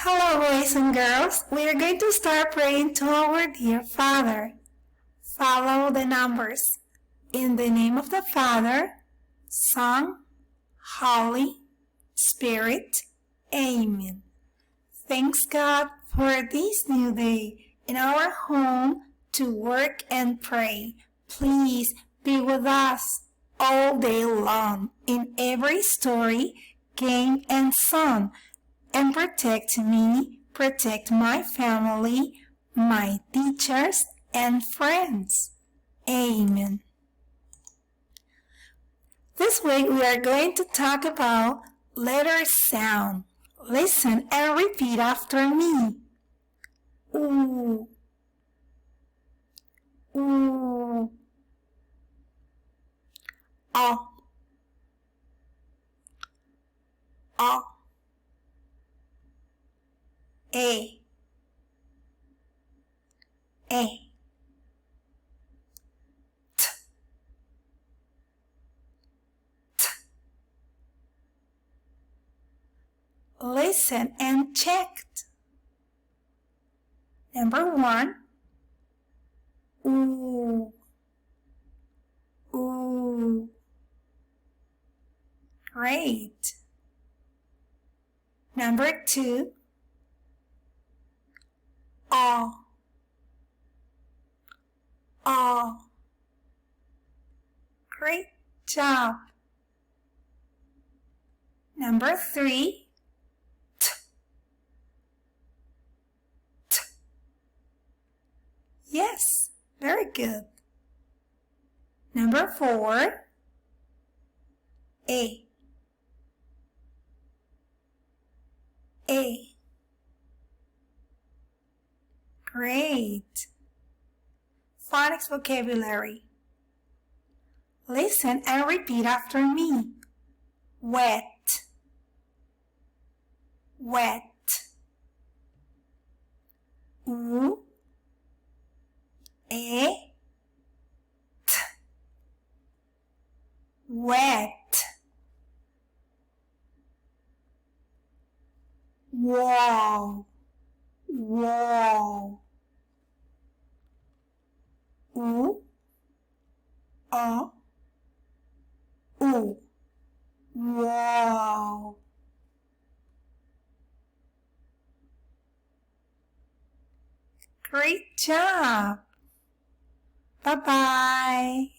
Hello, boys and girls. We are going to start praying to our dear Father. Follow the numbers. In the name of the Father, Son, Holy Spirit. Amen. Thanks God for this new day in our home to work and pray. Please be with us all day long in every story, game, and song. And protect me, protect my family, my teachers, and friends. Amen. This week we are going to talk about letter sound. Listen and repeat after me. Ooh, ooh, oh, oh, a, a. Listen and check. Number 1. Ooh, ooh. Great. Number 2. Oh, oh. Great job. Number 3. T, t. Yes, very good. Number 4. A. A. Great. Phonics vocabulary. Listen and repeat after me. Wet, wet. U, E, T. Wet. Wall, wall. U, O, U. Wow. Great job. Bye-bye.